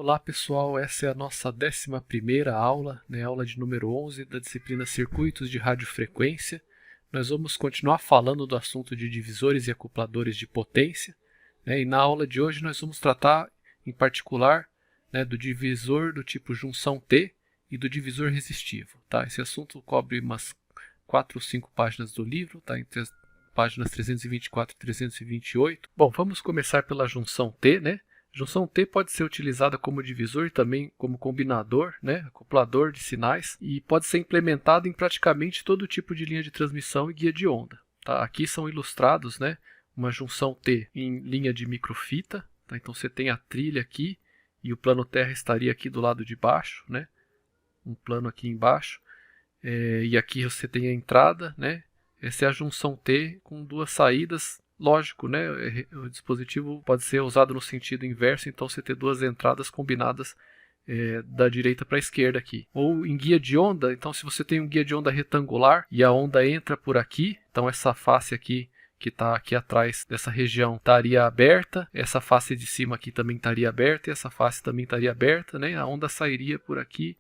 Olá pessoal, essa é a nossa 11ª aula, aula de número 11 da disciplina Circuitos de Radiofrequência. Nós vamos continuar falando do assunto de divisores e acopladores de potência, e na aula de hoje nós vamos tratar em particular do divisor do tipo junção T e do divisor resistivo. Tá? Esse assunto cobre umas 4 ou 5 páginas do livro, tá? Entre as páginas 324 e 328. Bom, vamos começar pela junção T, Junção T pode ser utilizada como divisor e também como combinador, acoplador de sinais, e pode ser implementada em praticamente todo tipo de linha de transmissão e guia de onda. Tá? Aqui são ilustrados uma junção T em linha de microfita. Tá? Então você tem a trilha aqui e o plano terra estaria aqui do lado de baixo, um plano aqui embaixo, e aqui você tem a entrada. Essa é a junção T com duas saídas. Lógico, o dispositivo pode ser usado no sentido inverso, então você ter duas entradas combinadas da direita para a esquerda aqui. Ou em guia de onda, então se você tem um guia de onda retangular e a onda entra por aqui, então essa face aqui que está aqui atrás dessa região estaria aberta, essa face de cima aqui também estaria aberta e essa face também estaria aberta, a onda sairia por aqui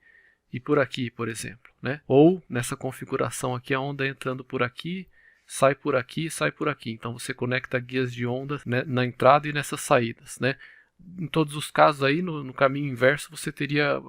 e por aqui, por exemplo. Ou nessa configuração aqui, a onda entrando por aqui, sai por aqui e sai por aqui. Então você conecta guias de onda na entrada e nessas saídas. Em todos os casos aí, no caminho inverso, você teria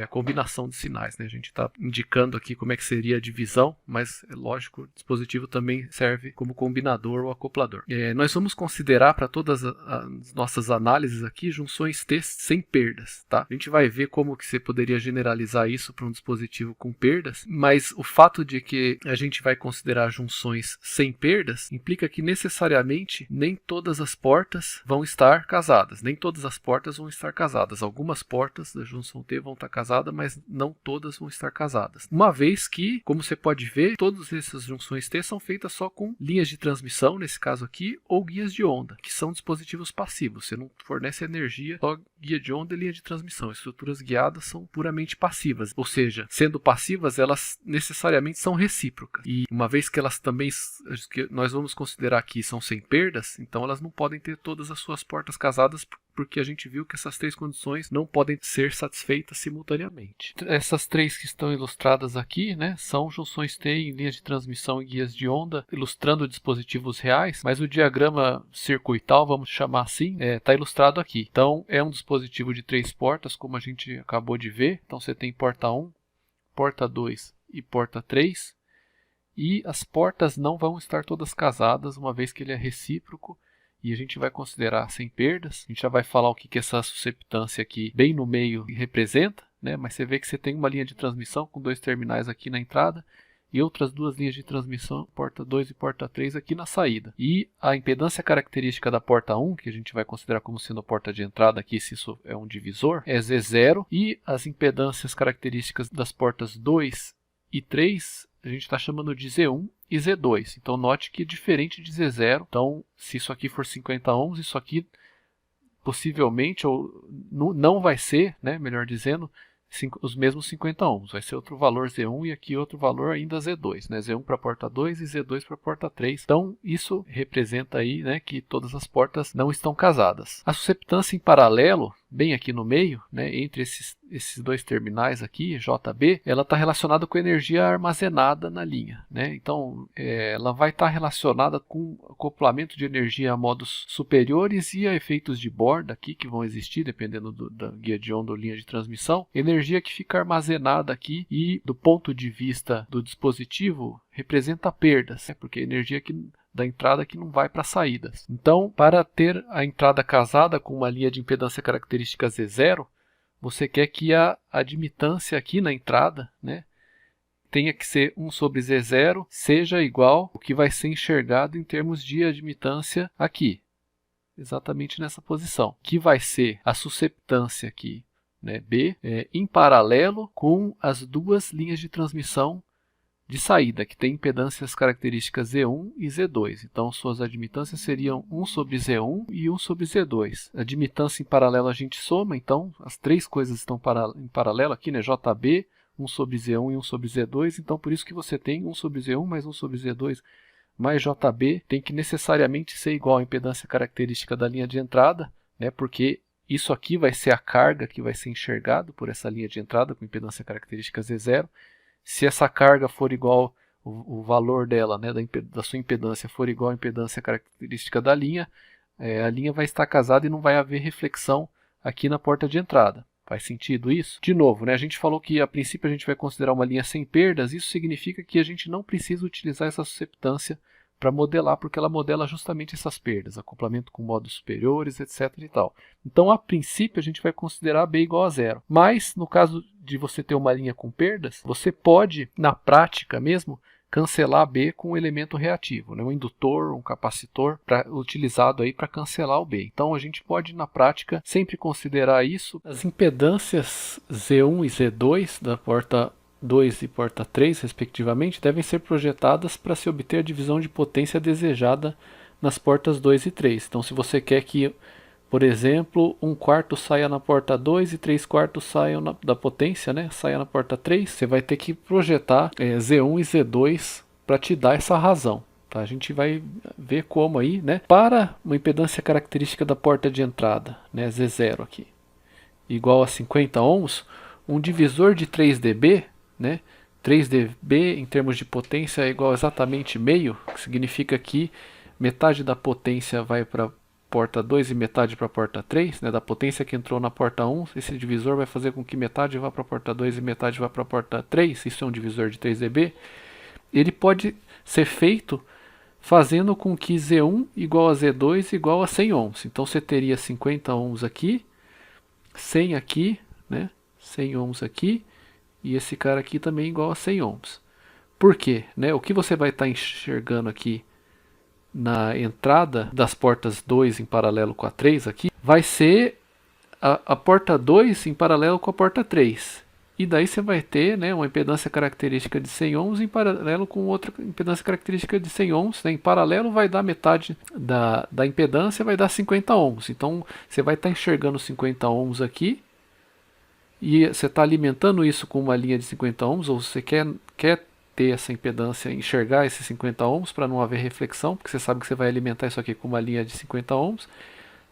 a combinação de sinais. A gente está indicando aqui como é que seria a divisão, mas é lógico, o dispositivo também serve como combinador ou acoplador. Nós vamos considerar para todas as nossas análises aqui junções T sem perdas. Tá? A gente vai ver como que você poderia generalizar isso para um dispositivo com perdas, mas o fato de que a gente vai considerar junções sem perdas implica que necessariamente nem todas as portas vão estar casadas, nem todas as portas vão estar casadas. Algumas portas da junção T vão estar casadas, mas não todas vão estar casadas. Uma vez que, como você pode ver, todas essas junções T são feitas só com linhas de transmissão, nesse caso aqui, ou guias de onda, que são dispositivos passivos. Você não fornece energia, só guia de onda e linha de transmissão. Estruturas guiadas são puramente passivas, ou seja, sendo passivas, elas necessariamente são recíprocas. E uma vez que elas também, que nós vamos considerar aqui, são sem perdas, então elas não podem ter todas as suas portas casadas, porque a gente viu que essas três condições não podem ser satisfeitas simultaneamente. Essas três que estão ilustradas aqui, são junções T em linhas de transmissão e guias de onda, ilustrando dispositivos reais, mas o diagrama circuital, vamos chamar assim, está ilustrado aqui. Então, é um dispositivo de 3 portas, como a gente acabou de ver. Então, você tem porta 1, porta 2 e porta 3, e as portas não vão estar todas casadas, uma vez que ele é recíproco, e a gente vai considerar sem perdas. A gente já vai falar o que essa susceptância aqui bem no meio representa, mas você vê que você tem uma linha de transmissão com 2 terminais aqui na entrada e outras 2 linhas de transmissão, porta 2 e porta 3 aqui na saída. E a impedância característica da porta 1, que a gente vai considerar como sendo a porta de entrada aqui, se isso é um divisor, é Z0, e as impedâncias características das portas 2 e 3 a gente está chamando de Z1 e Z2. Então note que é diferente de Z0. Então, se isso aqui for 50 ohms, isso aqui possivelmente ou não vai ser, melhor dizendo, os mesmos 50 ohms. Vai ser outro valor Z1 e aqui outro valor ainda Z2. Z1 para a porta 2 e Z2 para a porta 3. Então, isso representa aí que todas as portas não estão casadas. A susceptância em paralelo, bem aqui no meio, entre esses 2 terminais aqui, JB, ela está relacionada com a energia armazenada na linha. Então, ela vai estar relacionada com acoplamento de energia a modos superiores e a efeitos de borda aqui, que vão existir, dependendo da guia de onda ou linha de transmissão. Energia que fica armazenada aqui e, do ponto de vista do dispositivo, representa perdas, porque a energia da entrada que não vai para saídas. Então, para ter a entrada casada com uma linha de impedância característica Z0, você quer que a admitância aqui na entrada, tenha que ser 1 sobre Z0, seja igual ao que vai ser enxergado em termos de admitância aqui, exatamente nessa posição, que vai ser a susceptância aqui, B, em paralelo com as 2 linhas de transmissão de saída, que tem impedâncias características Z1 e Z2. Então, suas admitâncias seriam 1 sobre Z1 e 1 sobre Z2. A admitância em paralelo a gente soma, então as 3 coisas estão em paralelo aqui, JB, 1 sobre Z1 e 1 sobre Z2. Então, por isso que você tem 1 sobre Z1 mais 1 sobre Z2 mais JB tem que necessariamente ser igual à impedância característica da linha de entrada, porque isso aqui vai ser a carga que vai ser enxergado por essa linha de entrada com impedância característica Z0. Se essa carga for igual, o valor dela, né, da sua impedância for igual à impedância característica da linha, a linha vai estar casada e não vai haver reflexão aqui na porta de entrada. Faz sentido isso? De novo, né, a gente falou que a princípio a gente vai considerar uma linha sem perdas. Isso significa que a gente não precisa utilizar essa susceptância para modelar, porque ela modela justamente essas perdas, acoplamento com modos superiores, etc. e tal. Então, a princípio, a gente vai considerar B igual a zero. Mas, no caso de você ter uma linha com perdas, você pode, na prática mesmo, cancelar B com um elemento reativo, né? Um indutor, um capacitor, utilizado aí para cancelar o B. Então, a gente pode, na prática, sempre considerar isso. As impedâncias Z1 e Z2 da porta 2 e porta 3, respectivamente, devem ser projetadas para se obter a divisão de potência desejada nas portas 2 e 3. Então, se você quer que, por exemplo, 1/4 saia na porta 2 e 3/4 saiam da potência, né, saia na porta 3, você vai ter que projetar Z1 e Z2 para te dar essa razão. Tá? A gente vai ver como aí, né, para uma impedância característica da porta de entrada, né, Z0 aqui, igual a 50 ohms, um divisor de 3 dB, né? 3 dB em termos de potência é igual a exatamente meio, que significa que metade da potência vai para a porta 2 e metade para a porta 3, né? Da potência que entrou na porta 1, esse divisor vai fazer com que metade vá para a porta 2 e metade vá para a porta 3, isso é um divisor de 3 dB. Ele pode ser feito fazendo com que Z1 igual a Z2 igual a 100 ohms. Então você teria 50 ohms aqui, 100 aqui, né? 100 ohms aqui, e esse cara aqui também igual a 100 ohms. Por quê? Né? O que você vai estar enxergando aqui na entrada das portas 2 em paralelo com a 3 aqui, vai ser a porta 2 em paralelo com a porta 3. E daí você vai ter, né, uma impedância característica de 100 ohms em paralelo com outra impedância característica de 100 ohms. Né? Em paralelo vai dar metade da impedância, vai dar 50 ohms. Então você vai estar enxergando 50 ohms aqui, e você está alimentando isso com uma linha de 50 ohms, ou você quer ter essa impedância, enxergar esses 50 ohms para não haver reflexão, porque você sabe que você vai alimentar isso aqui com uma linha de 50 ohms,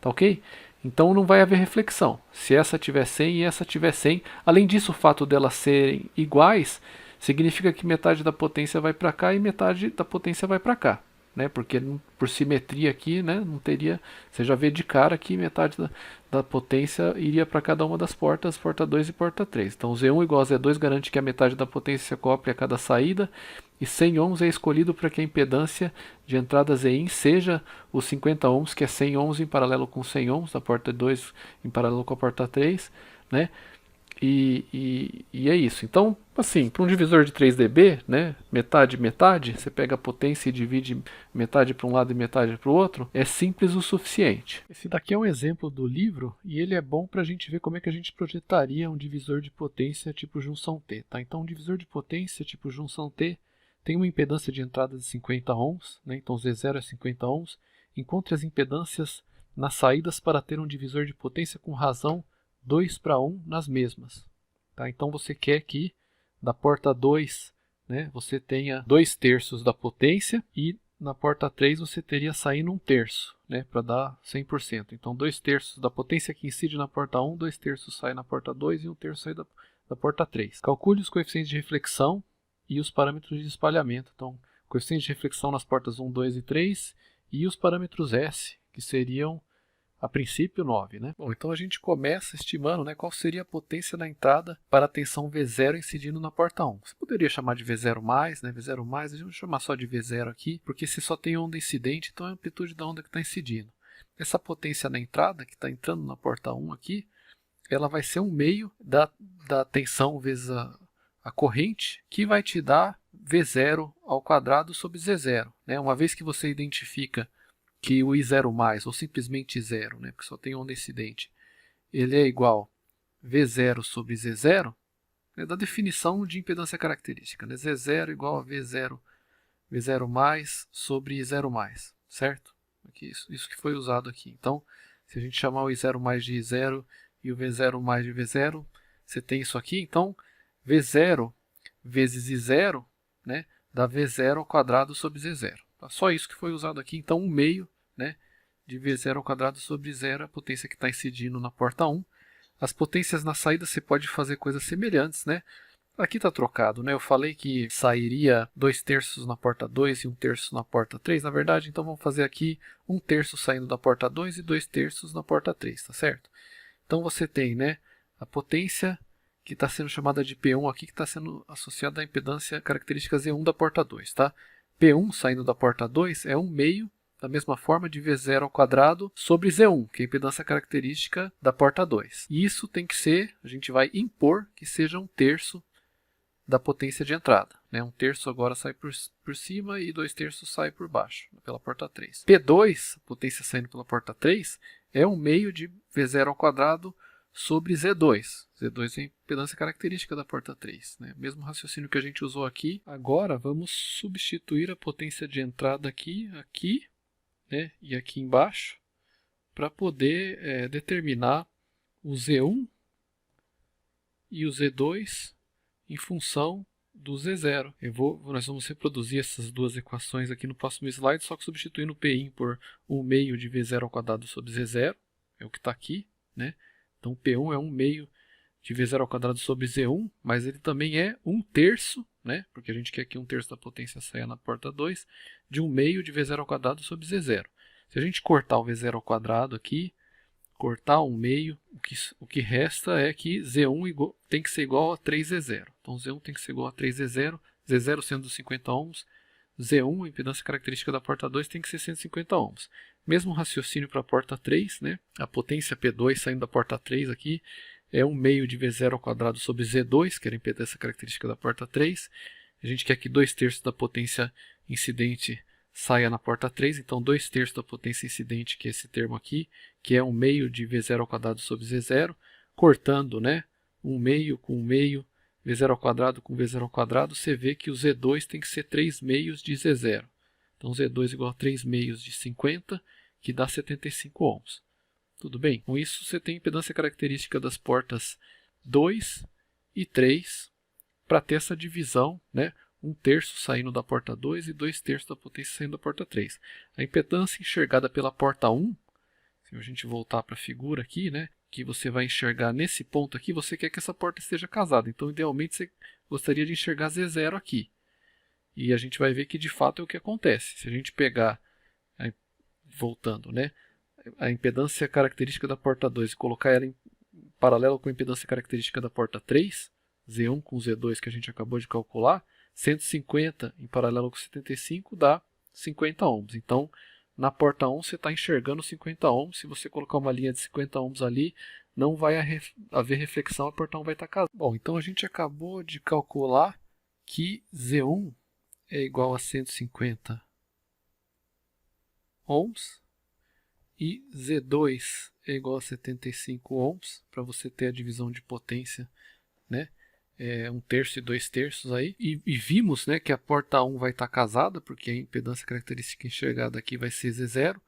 tá ok? Então não vai haver reflexão, se essa tiver 100 e essa tiver 100. Além disso, o fato delas serem iguais, significa que metade da potência vai para cá e metade da potência vai para cá. Né, porque por simetria aqui, né, não teria, você já vê de cara que metade da potência iria para cada uma das portas, porta 2 e porta 3. Então Z1 igual a Z2 garante que a metade da potência se acople a cada saída, e 100 ohms é escolhido para que a impedância de entrada Zin seja os 50 ohms, que é 100 ohms em paralelo com 100 ohms, da porta 2 em paralelo com a porta 3, né? E é isso. Então, assim, para um divisor de 3 dB, né, metade, metade, você pega a potência e divide metade para um lado e metade para o outro, é simples o suficiente. Esse daqui é um exemplo do livro e ele é bom para a gente ver como é que a gente projetaria um divisor de potência tipo junção T. Tá? Então, um divisor de potência tipo junção T tem uma impedância de entrada de 50 ohms, né, então Z0 é 50 ohms. Encontre as impedâncias nas saídas para ter um divisor de potência com razão 2:1 nas mesmas. Tá? Então você quer que da porta 2, né, você tenha 2/3 da potência, e na porta 3 você teria saindo 1/3, né, para dar 100%. Então 2/3 da potência que incide na porta 1, 2/3 sai na porta 2 e 1/3 sai da porta 3. Calcule os coeficientes de reflexão e os parâmetros de espalhamento. Então, coeficientes de reflexão nas portas 1, 2 e 3 e os parâmetros S, que seriam a princípio 9, né? Bom, então a gente começa estimando, né, qual seria a potência da entrada para a tensão V0 incidindo na porta 1. Você poderia chamar de V0+, né? V0+, a gente vai chamar só de V0 aqui, porque se só tem onda incidente, então é a amplitude da onda que está incidindo. Essa potência na entrada, que está entrando na porta 1 aqui, ela vai ser um meio da tensão vezes a corrente, que vai te dar V0 ao quadrado sobre Z0. Né? Uma vez que você identifica que o I0+, ou simplesmente zero, né, porque só tem onda incidente, ele é igual V0 sobre Z0, né, da definição de impedância característica. Né, Z0 igual a V0 sobre I0+, certo? Aqui, isso que foi usado aqui. Então, se a gente chamar o I0+ de I0 e o V0+ de V0, você tem isso aqui. Então, V0 vezes I0, né, dá V0 ao quadrado sobre Z0. Só isso que foi usado aqui. Então, 1/2, né, de V0² sobre 0 é a potência que está incidindo na porta 1. As potências na saída você pode fazer coisas semelhantes, né? Aqui está trocado, né? Eu falei que sairia 2/3 na porta 2 e 1/3 na porta 3. Na verdade, então vamos fazer aqui 1/3 saindo da porta 2 e 2/3 na porta 3, tá certo? Então você tem, né, a potência que está sendo chamada de P1 aqui, que está sendo associada à impedância característica Z1 da porta 2, tá? P1 saindo da porta 2 é 1/2 da mesma forma de V0² sobre Z1, que é a impedância característica da porta 2. E isso tem que ser, a gente vai impor que seja 1/3 da potência de entrada, né? 1/3 agora sai por cima e 2/3 sai por baixo, pela porta 3. P2, a potência saindo pela porta 3, é 1/2 de V0² sobre Z2. Z2 é a impedância característica da porta 3, né? Mesmo raciocínio que a gente usou aqui. Agora vamos substituir a potência de entrada aqui, né? E aqui embaixo, para poder determinar o Z1 e o Z2 em função do Z0. Nós vamos reproduzir essas duas equações aqui no próximo slide, só que substituindo o Pin por 1/2 de V0² sobre Z0, é o que está aqui, né? Então P1 é 1/2 de V0² sobre Z1, mas ele também é 1/3, né? Porque a gente quer que 1/3 da potência saia na porta 2, de 1/2 de V0² sobre Z0. Se a gente cortar o V0² aqui, cortar 1/2, o que resta é que Z1 tem que ser igual a 3Z0. Então Z1 tem que ser igual a 3Z0, Z0 sendo 50 ohms, Z1, a impedância característica da porta 2, tem que ser 150 ohms. Mesmo raciocínio para a porta 3, né? A potência P2 saindo da porta 3 aqui é 1/2 de V0² sobre Z2, que era a impedância característica da porta 3. A gente quer que 2/3 da potência incidente saia na porta 3, então 2/3 da potência incidente, que é esse termo aqui, que é 1/2 de V0² sobre Z0, cortando, né, 1/2 com 1/2, V0² com V0², você vê que o Z2 tem que ser 3/2 de Z0. Então Z2 igual a 3/2 de 50, que dá 75 ohms. Tudo bem? Com isso você tem a impedância característica das portas 2 e 3 para ter essa divisão, né? 1/3 saindo da porta 2 e 2/3 da potência saindo da porta 3. A impedância enxergada pela porta 1, se a gente voltar para a figura aqui, né, que você vai enxergar nesse ponto aqui, você quer que essa porta esteja casada. Então, idealmente, você gostaria de enxergar Z0 aqui. E a gente vai ver que, de fato, é o que acontece. Se a gente pegar, voltando, né, a impedância característica da porta 2 e colocar ela em paralelo com a impedância característica da porta 3, Z1 com Z2 que a gente acabou de calcular, 150 em paralelo com 75 dá 50 ohms. Então, na porta 1 você está enxergando 50 ohms. Se você colocar uma linha de 50 ohms ali, não vai haver reflexão, a porta 1 vai estar casada. Bom, então a gente acabou de calcular que Z1 é igual a 150 ohms e Z2 é igual a 75 ohms, para você ter a divisão de potência, né? 1/3 e 2/3 aí. E vimos, né, que a porta 1 vai estar casada, porque a impedância característica enxergada aqui vai ser Z0,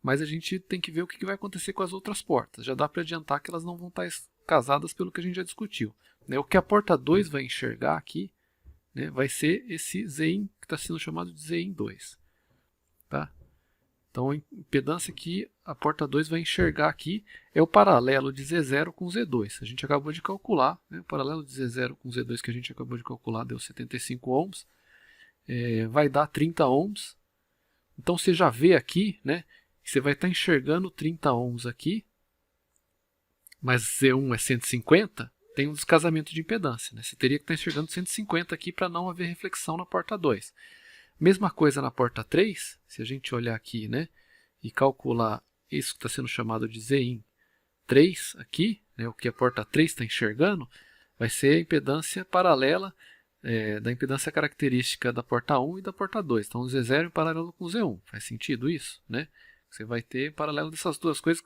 mas a gente tem que ver o que vai acontecer com as outras portas. Já dá para adiantar que elas não vão estar casadas pelo que a gente já discutiu, né? O que a porta 2 vai enxergar aqui, né, vai ser esse Zin que está sendo chamado de Zin2. Tá? Então a impedância que a porta 2 vai enxergar aqui é o paralelo de Z0 com Z2. A gente acabou de calcular, né? O paralelo de Z0 com Z2 que a gente acabou de calcular deu 75 ohms. Vai dar 30 ohms. Então você já vê aqui, né, que você vai estar enxergando 30 ohms aqui, mas Z1 é 150, tem um descasamento de impedância, né? Você teria que estar enxergando 150 aqui para não haver reflexão na porta 2. Mesma coisa na porta 3, se a gente olhar aqui, né, e calcular isso que está sendo chamado de Zin 3 aqui, né, o que a porta 3 está enxergando, vai ser a impedância paralela da impedância característica da porta 1 e da porta 2. Então, Z0 em paralelo com Z1. Faz sentido isso? Né? Você vai ter paralelo dessas duas coisas.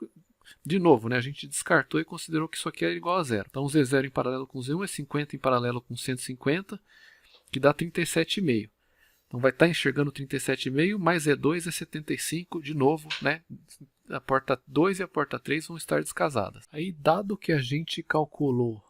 De novo, né, a gente descartou e considerou que isso aqui é igual a zero. Então, Z0 em paralelo com Z1 é 50 em paralelo com 150, que dá 37,5. Então vai estar enxergando 37,5, mais E2 é 75, de novo, né? A porta 2 e a porta 3 vão estar descasadas. Aí, dado que a gente calculou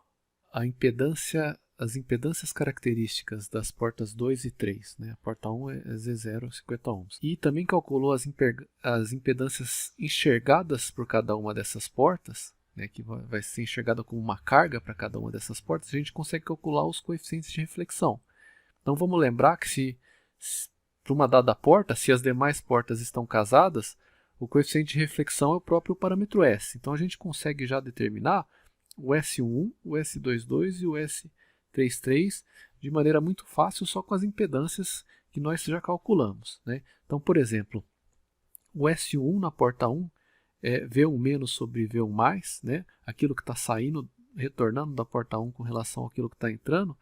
a impedância as impedâncias características das portas 2 e 3. Né? A porta 1 é Z0, 50 ohms. E também calculou as impedâncias enxergadas por cada uma dessas portas, né, que vai ser enxergada como uma carga para cada uma dessas portas. A gente consegue calcular os coeficientes de reflexão. Então vamos lembrar que se para uma dada porta, se as demais portas estão casadas, o coeficiente de reflexão é o próprio parâmetro S. Então a gente consegue já determinar o S11, o S22 e o S33 de maneira muito fácil só com as impedâncias que nós já calculamos. Né? Então, por exemplo, o S1 na porta 1 é V1- sobre V1+, né? Aquilo que está saindo, retornando da porta 1 com relação àquilo que está entrando,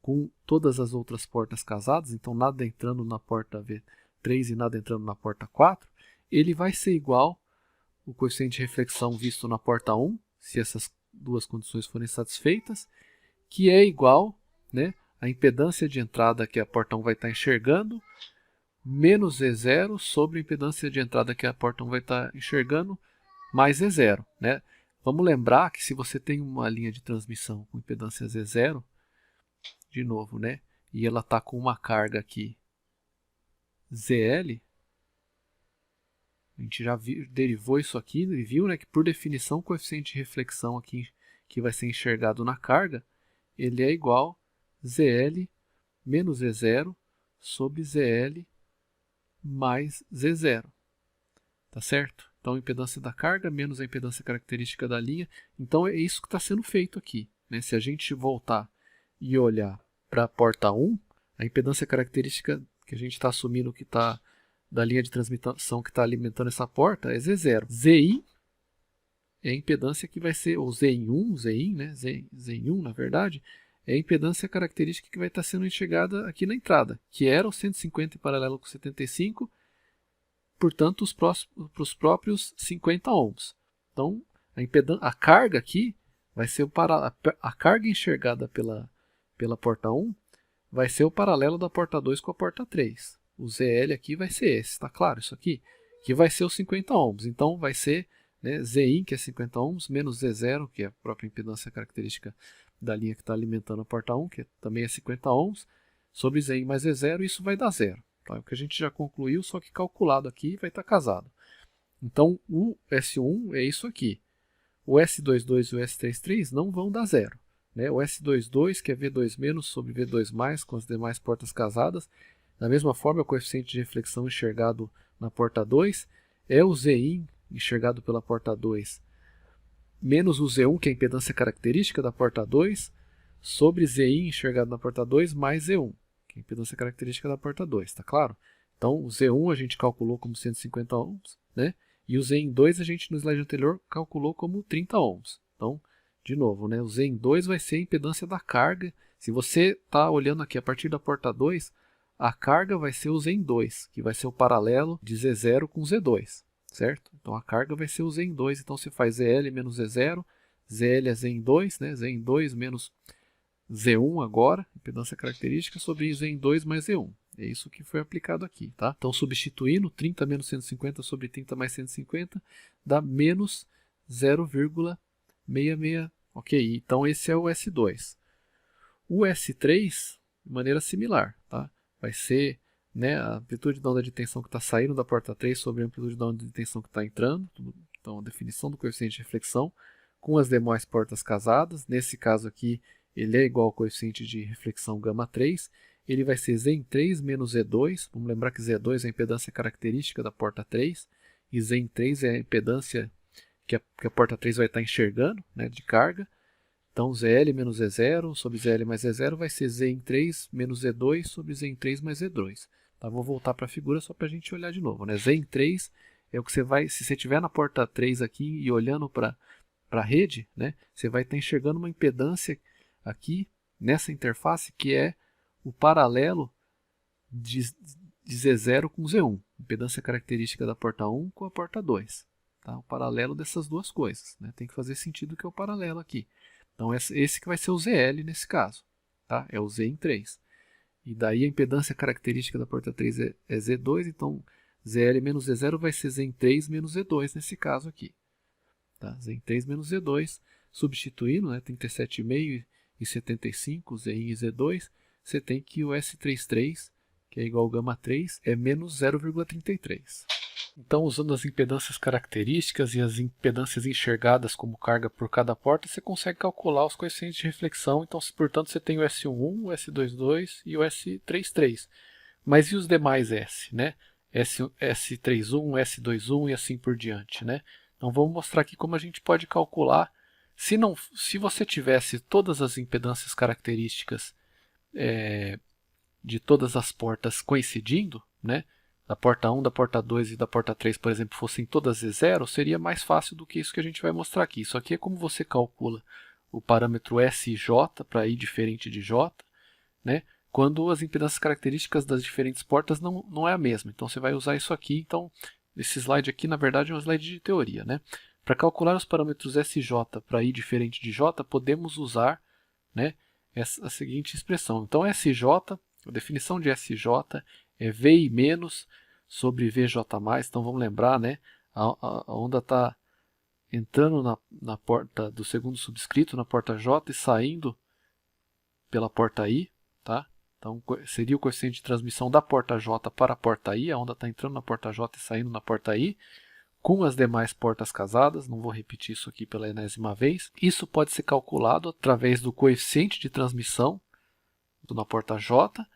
com todas as outras portas casadas, então nada entrando na porta V3 e nada entrando na porta 4, ele vai ser igual o coeficiente de reflexão visto na porta 1, se essas duas condições forem satisfeitas, que é igual, né, a impedância de entrada que a porta 1 vai estar enxergando, menos Z0 sobre a impedância de entrada que a porta 1 vai estar enxergando, mais Z0. Né? Vamos lembrar que se você tem uma linha de transmissão com impedância Z0, de novo, né, e ela está com uma carga aqui ZL, a gente já derivou isso aqui e viu, né, que por definição o coeficiente de reflexão aqui que vai ser enxergado na carga, ele é igual a ZL menos Z0 sobre ZL mais Z0. Tá certo? Então, a impedância da carga menos a impedância característica da linha. Então, é isso que está sendo feito aqui. Né? Se a gente voltar e olhar para a porta 1, a impedância característica que a gente está assumindo que está da linha de transmissão que está alimentando essa porta é Z0. Zin é a impedância que vai ser, ou Zin1, Zin, né? Zin1, na verdade, é a impedância característica que vai estar sendo enxergada aqui na entrada, que era o 150 em paralelo com 75, portanto, para os próprios 50 ohms. Então, a carga aqui vai ser a carga enxergada pela porta 1 vai ser o paralelo da porta 2 com a porta 3. O ZL aqui vai ser esse, está claro isso aqui? Que vai ser os 50 ohms. Então, vai ser, né, Zin, que é 50 ohms, menos Z0, que é a própria impedância característica da linha que está alimentando a porta 1, que também é 50 ohms, sobre Zin mais Z0, isso vai dar zero. Então, é o que a gente já concluiu, só que calculado aqui vai estar casado. Então, o S1 é isso aqui. O S22 e o S33 não vão dar zero. Né? O S22, que é V2- sobre V2+, com as demais portas casadas, da mesma forma, o coeficiente de reflexão enxergado na porta 2 é o Zin enxergado pela porta 2, menos o Z1, que é a impedância característica da porta 2, sobre Zin enxergado na porta 2, mais Z1, que é a impedância característica da porta 2, tá claro? Então, o Z1 a gente calculou como 150 ohms, né? E o Zin2 a gente no slide anterior calculou como 30 ohms. Então, de novo, né? O Zin2 vai ser a impedância da carga. Se você está olhando aqui a partir da porta 2, a carga vai ser o Zin2, que vai ser o paralelo de Z0 com Z2, certo? Então, a carga vai ser o Zin2, então você faz ZL menos Z0, ZL é Zin2, né? Zin2 menos Z1 agora, impedância característica, sobre Zin2 mais Z1. É isso que foi aplicado aqui, tá? Então, substituindo 30 menos 150 sobre 30 mais 150, dá menos 0,66. Ok, então esse é o S2. O S3, de maneira similar, tá? Vai ser, né, a amplitude da onda de tensão que está saindo da porta 3 sobre a amplitude da onda de tensão que está entrando. Então, a definição do coeficiente de reflexão com as demais portas casadas. Nesse caso aqui, ele é igual ao coeficiente de reflexão γ3. Ele vai ser Zn3 menos Z2. Vamos lembrar que Z2 é a impedância característica da porta 3. E Zn3 é a impedância que a porta 3 vai estar enxergando, né, de carga. Então, ZL menos Z0 sobre ZL mais Z0 vai ser Zn3 menos Z2 sobre Zn3 mais Z2. Tá, vou voltar para a figura só para a gente olhar de novo. Né? Zn3 é o que você vai, se você estiver na porta 3 aqui e olhando para a rede, né, você vai estar enxergando uma impedância aqui nessa interface que é o paralelo de Z0 com Z1. Impedância característica da porta 1 com a porta 2. Tá? O paralelo dessas duas coisas. Né? Tem que fazer sentido que é o paralelo aqui. Então, esse que vai ser o ZL nesse caso, tá? É o Zn3. E daí a impedância característica da porta 3 é Z2, então ZL menos Z0 vai ser Zn3 menos Z2 nesse caso aqui. Tá? Zn3 menos Z2, substituindo, né, 37,5 e 75, Z1 e Z2, você tem que o S33, que é igual ao gama 3, é menos 0,33. Então, usando as impedâncias características e as impedâncias enxergadas como carga por cada porta, você consegue calcular os coeficientes de reflexão. Então, portanto, você tem o S11, o S22 e o S33. Mas e os demais S, né? S31, S21 e assim por diante, né? Então, vamos mostrar aqui como a gente pode calcular. Se você tivesse todas as impedâncias características de todas as portas coincidindo, né? Da porta 1, da porta 2 e da porta 3, por exemplo, fossem todas E0, seria mais fácil do que isso que a gente vai mostrar aqui. Isso aqui é como você calcula o parâmetro SJ para I diferente de J, né? Quando as impedâncias características das diferentes portas não é a mesma. Então, você vai usar isso aqui. Então, esse slide aqui, na verdade, é um slide de teoria, né? Para calcular os parâmetros SJ para I diferente de J, podemos usar, né, a seguinte expressão. Então, SJ, a definição de SJ é VI menos sobre VJ+. Então, vamos lembrar, né, a onda está entrando na porta do segundo subscrito, na porta J, e saindo pela porta I. Tá? Então, seria o coeficiente de transmissão da porta J para a porta I. A onda está entrando na porta J e saindo na porta I, com as demais portas casadas. Não vou repetir isso aqui pela enésima vez. Isso pode ser calculado através do coeficiente de transmissão na porta J,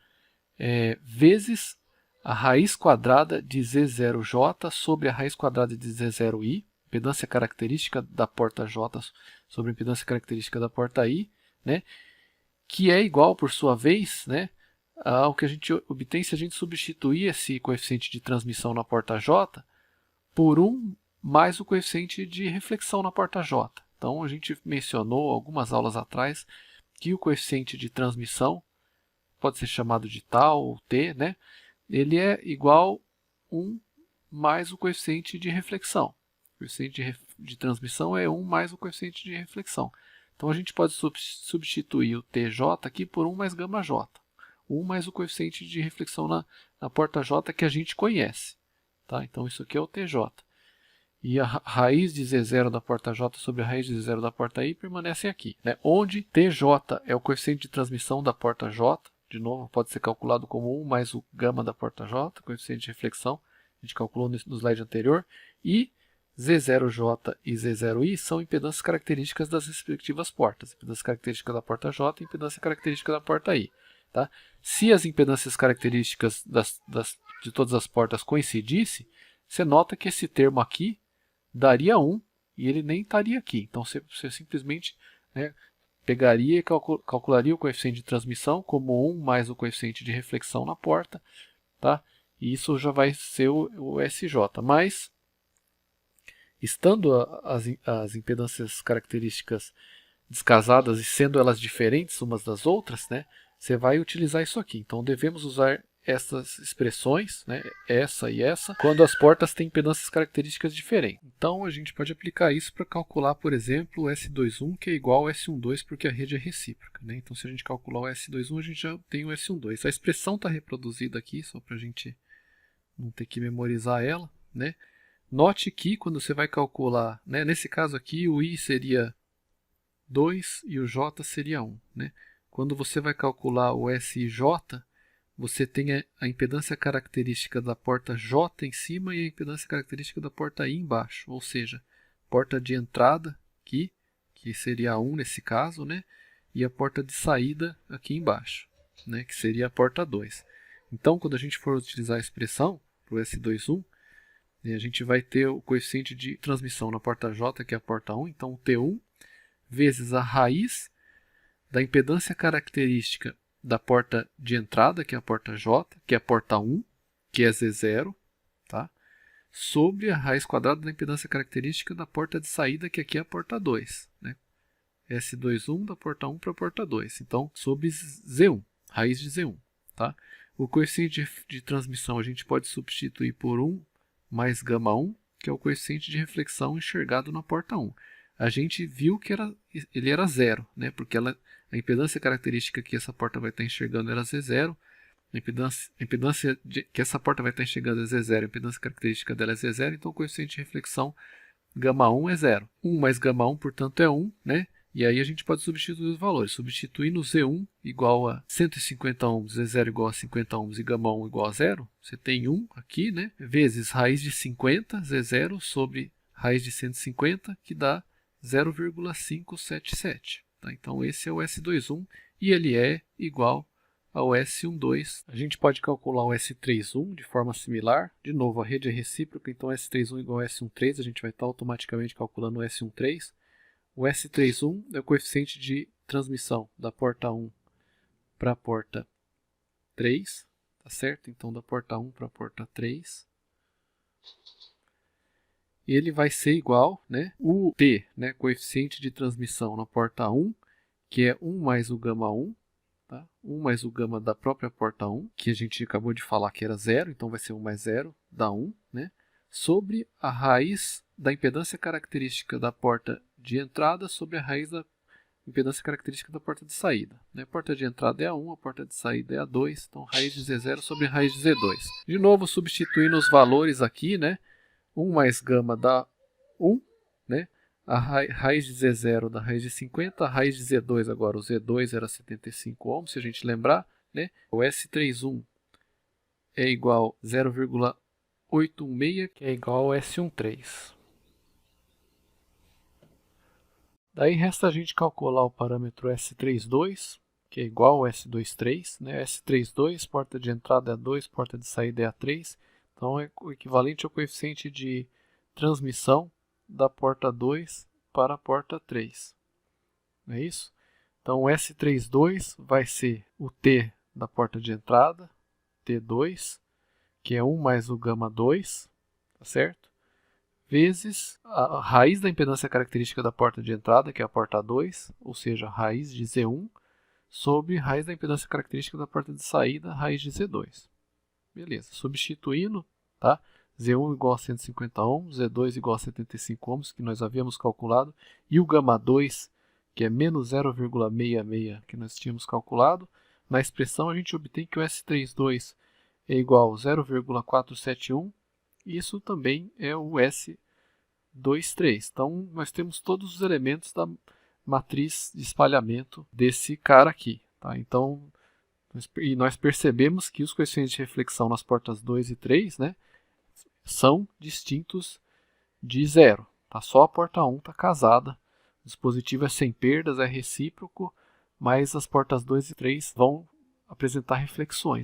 vezes a raiz quadrada de Z0J sobre a raiz quadrada de Z0I, impedância característica da porta J sobre a impedância característica da porta I, né, que é igual, por sua vez, né, ao que a gente obtém se a gente substituir esse coeficiente de transmissão na porta J por 1 mais o coeficiente de reflexão na porta J. Então, a gente mencionou algumas aulas atrás que o coeficiente de transmissão pode ser chamado de tal ou t, né? Ele é igual a 1 mais o coeficiente de reflexão. O coeficiente de transmissão é 1 mais o coeficiente de reflexão. Então, a gente pode substituir o TJ aqui por 1 mais gama J. 1 mais o coeficiente de reflexão na porta J que a gente conhece. Tá? Então, isso aqui é o TJ. E a raiz de Z0 da porta J sobre a raiz de Z0 da porta I permanecem aqui, né? Onde TJ é o coeficiente de transmissão da porta J. De novo, pode ser calculado como 1 mais o gama da porta J, coeficiente de reflexão. A gente calculou no slide anterior. E Z0J e Z0I são impedâncias características das respectivas portas. Impedância característica da porta J e impedância característica da porta I. Tá? Se as impedâncias características de todas as portas coincidissem, você nota que esse termo aqui daria 1 e ele nem estaria aqui. Então, você simplesmente, né, pegaria e calcularia o coeficiente de transmissão como 1 mais o coeficiente de reflexão na porta. Tá? E isso já vai ser o SJ. Mas, estando as impedâncias características descasadas e sendo elas diferentes umas das outras, né, você vai utilizar isso aqui. Então, devemos usar essas expressões, né, essa e essa, quando as portas têm impedâncias características diferentes. Então, a gente pode aplicar isso para calcular, por exemplo, o S21, que é igual ao S12, porque a rede é recíproca. Né? Então, se a gente calcular o S21, a gente já tem o S12. A expressão está reproduzida aqui, só para a gente não ter que memorizar ela. Né? Note que quando você vai calcular, né, nesse caso aqui, o I seria 2 e o J seria 1. Né? Quando você vai calcular o SIJ, você tem a impedância característica da porta J em cima e a impedância característica da porta I embaixo. Ou seja, porta de entrada aqui, que seria 1 nesse caso, né? E a porta de saída aqui embaixo, né? Que seria a porta 2. Então, quando a gente for utilizar a expressão para o S21, a gente vai ter o coeficiente de transmissão na porta J, que é a porta 1. Então, o T1 vezes a raiz da impedância característica da porta de entrada, que é a porta J, que é a porta 1, que é Z0, tá? Sobre a raiz quadrada da impedância característica da porta de saída, que aqui é a porta 2. Né? S21 da porta 1 para a porta 2. Então, sobre Z1, raiz de Z1. Tá? O coeficiente de transmissão a gente pode substituir por 1 mais gama 1, que é o coeficiente de reflexão enxergado na porta 1. A gente viu que ele era 0, né? Porque a impedância característica que essa porta vai estar enxergando era Z0, a impedância que essa porta vai estar enxergando é Z0, a impedância característica dela é Z0, então o coeficiente de reflexão γ1 é 0. 1 mais γ1, portanto, é 1, né? E aí a gente pode substituir os valores. Substituindo Z1 igual a 150 ohms, Z0 igual a 50 ohms e gama 1 igual a 0, você tem 1 aqui, né? Vezes raiz de 50, Z0, sobre raiz de 150, que dá 0,577. Tá? Então esse é o S21 e ele é igual ao S12. A gente pode calcular o S31 de forma similar. De novo, a rede é recíproca, então S31 igual a S13, a gente vai estar automaticamente calculando o S13. O S31 é o coeficiente de transmissão da porta 1 para a porta 3, tá certo? Então da porta 1 para a porta 3. Ele vai ser igual, né, o T, né, coeficiente de transmissão na porta 1, que é 1 mais o gama 1, tá? 1 mais o gama da própria porta 1, que a gente acabou de falar que era 0, então vai ser 1 mais 0, dá 1, né? Sobre a raiz da impedância característica da porta de entrada sobre a raiz da impedância característica da porta de saída. Né? A porta de entrada é a 1, a porta de saída é a 2, então raiz de Z0 sobre raiz de Z2. De novo, substituindo os valores aqui, né? 1 mais gama dá 1, né? A raiz de Z0 da raiz de 50, a raiz de Z2 agora, o Z2 era 75 ohms, se a gente lembrar, né? O S31 é igual a 0,816, que é igual ao S13. Daí resta a gente calcular o parâmetro S32, que é igual ao S23, né? S32, porta de entrada é a 2, porta de saída é a 3, então é o equivalente ao coeficiente de transmissão da porta 2 para a porta 3. Não é isso? Então o S32 vai ser o T da porta de entrada, T2, que é 1 mais o gama 2, tá certo? Vezes a raiz da impedância característica da porta de entrada, que é a porta 2, ou seja, raiz de Z1, sobre raiz da impedância característica da porta de saída, raiz de Z2. Beleza, substituindo, tá? Z1 igual a 150 ohms, Z2 igual a 75 ohms, que nós havíamos calculado, e o gama 2, que é menos 0,66, que nós tínhamos calculado. Na expressão a gente obtém que o S32 é igual a 0,471, e isso também é o S23. Então nós temos todos os elementos da matriz de espalhamento desse cara aqui. Tá? Então, nós percebemos que os coeficientes de reflexão nas portas 2 e 3, né, são distintos de 0. Tá? Só a porta 1 está casada. O dispositivo é sem perdas, é recíproco, mas as portas 2 e 3 vão apresentar reflexões.